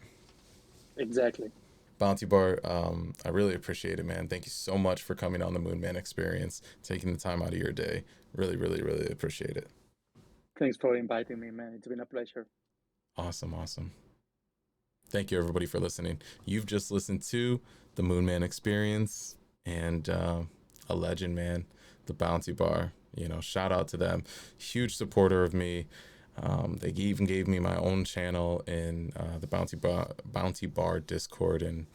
Exactly. Bounty Bar, I really appreciate it, man. Thank you so much for coming on the Moon Man Experience, taking the time out of your day. Really appreciate it. Thanks for inviting me, man. It's been a pleasure. Awesome. Thank you, everybody, for listening. You've just listened to the Moon Man Experience and a legend, man, the Bounty Bar. Shout out to them. Huge supporter of me. They even gave me my own channel in the Bounty Bar Discord, and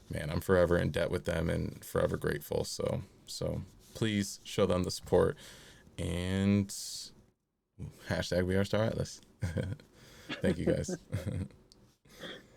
man, I'm forever in debt with them and forever grateful. So please show them the support and hashtag we are Star Atlas. Thank you guys.